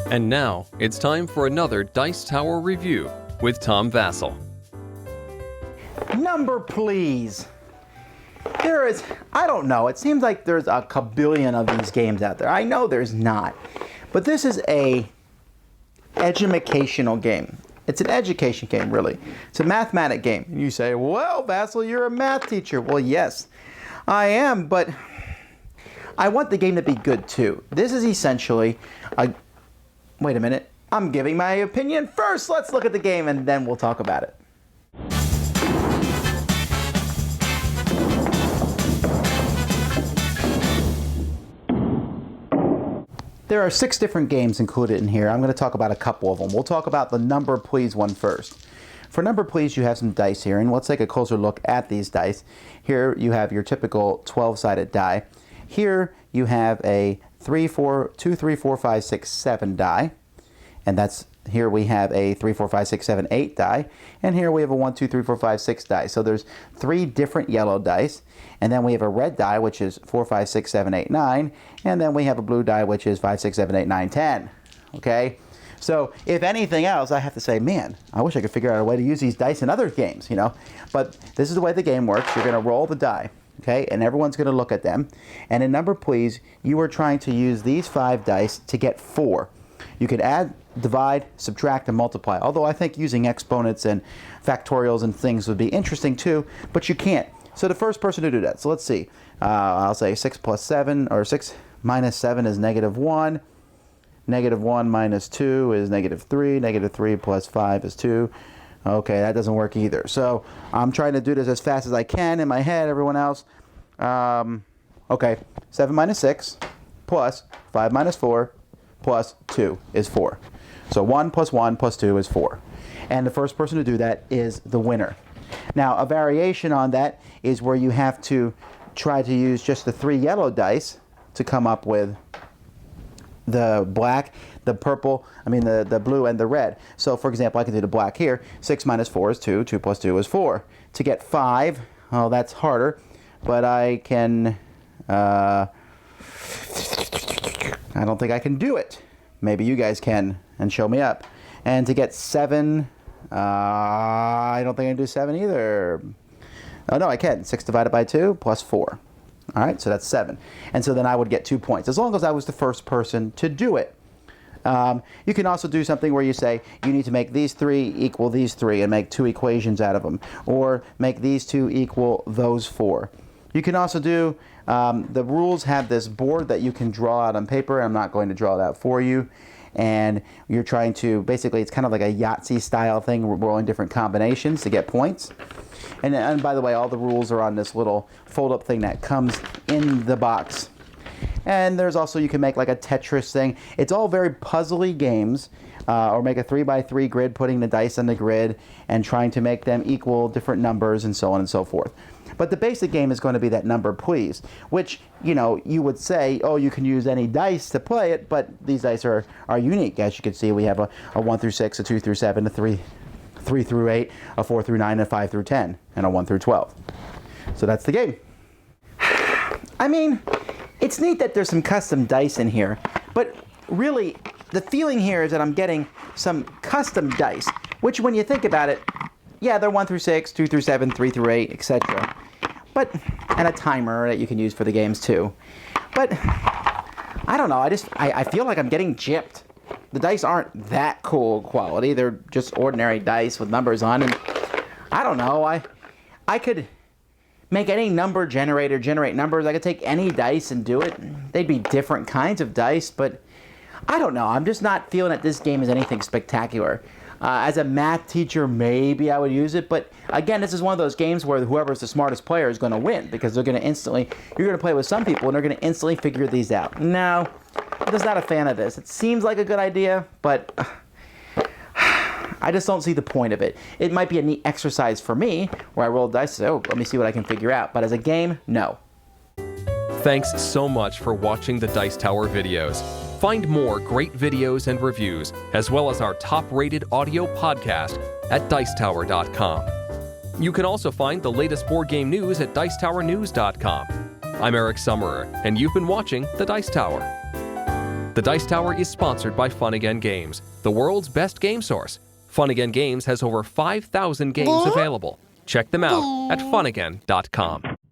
And now, it's time for another Dice Tower review with Tom Vasel. Number, please. There is, I don't know, it seems like there's a kabillion of these games out there. I know there's not. But this is a educational game. It's an education game, really. It's a mathematic game. And you say, well, Vasel, you're a math teacher. Well, yes, I am, but I want the game to be good, too. This is essentially a... Wait a minute. I'm giving my opinion first. Let's look at the game, and then we'll talk about it. There are 6 different games included in here. I'm going to talk about a couple of them. We'll talk about the Number Please one first. For Number Please, you have some dice here, and let's take a closer look at these dice. Here you have your typical 12-sided die. Here you have a 2, 3, 4, 5, 6, 7 die, and here we have a 3, 4, 5, 6, 7, 8 die, and here we have a 1, 2, 3, 4, 5, 6 die. So there's 3 different yellow dice, and then we have a red die, which is 4, 5, 6, 7, 8, 9, and then we have a blue die, which is 5, 6, 7, 8, 9, 10. Okay? So if anything else, I have to say, man, I wish I could figure out a way to use these dice in other games, you know? But this is the way the game works. You're going to roll the die. Okay, and everyone's going to look at them. And in Number Please, you are trying to use these 5 dice to get 4. You can add, divide, subtract, and multiply. Although I think using exponents and factorials and things would be interesting too, but you can't. So the first person to do that. So let's see. I'll say 6 plus 7, or 6 minus 7 is -1. -1 minus 2 is -3. -3 plus 5 is 2. Okay, that doesn't work either. So I'm trying to do this as fast as I can in my head, everyone else. Okay, 7 minus 6 plus 5 minus 4 plus 2 is 4. So 1 plus 1 plus 2 is 4. And the first person to do that is the winner. Now, a variation on that is where you have to try to use just the 3 yellow dice to come up with the black, the purple, the blue and the red. So for example, I can do the black here. 6 minus 4 is 2. 2 plus 2 is 4. To get 5, oh, that's harder, but I can, I don't think I can do it. Maybe you guys can and show me up. And to get 7, I don't think I can do 7 either. Oh no, I can. 6 divided by 2 plus 4. All right, so that's 7. And so then I would get 2 points, as long as I was the first person to do it. You can also do something where you say, you need to make these 3 equal these 3 and make 2 equations out of them. Or make these 2 equal those 4. You can also do, the rules have this board that you can draw out on paper. I'm not going to draw that for you. And you're trying to, basically, it's kind of like a Yahtzee style thing. We're rolling different combinations to get points. And by the way, all the rules are on this little fold-up thing that comes in the box. And there's also, you can make like a Tetris thing. It's all very puzzly games, or make a 3x3 grid, putting the dice on the grid and trying to make them equal different numbers and so on and so forth. But the basic game is going to be that Number Please, which, you know, you would say, oh, you can use any dice to play it, but these dice are unique. As you can see, we have a 1 through 6, a 2 through 7, a 3 through 8, a 4 through 9, a 5 through 10, and a 1 through 12. So that's the game. I mean, it's neat that there's some custom dice in here, but really, the feeling here is that I'm getting some custom dice, which when you think about it, yeah, they're 1 through 6, 2 through 7, 3 through 8, etc. But, and a timer that you can use for the games too. But, I don't know, I feel like I'm getting gypped. The dice aren't that cool quality. They're just ordinary dice with numbers on, and I don't know, I could make any number generator generate numbers. I could take any dice and do it. They'd be different kinds of dice, but I don't know. I'm just not feeling that this game is anything spectacular. As a math teacher, maybe I would use it, but again, this is one of those games where whoever's the smartest player is going to win, because they're going to instantly, you're going to play with some people and they're going to instantly figure these out. No, I'm just not a fan of this. It seems like a good idea, but I just don't see the point of it. It might be a neat exercise for me, where I roll dice and say, oh, let me see what I can figure out. But as a game, no. Thanks so much for watching the Dice Tower videos. Find more great videos and reviews, as well as our top-rated audio podcast at Dicetower.com. You can also find the latest board game news at Dicetowernews.com. I'm Eric Summerer, and you've been watching The Dice Tower. The Dice Tower is sponsored by Fun Again Games, the world's best game source. Fun Again Games has over 5,000 games available. Check them out at funagain.com.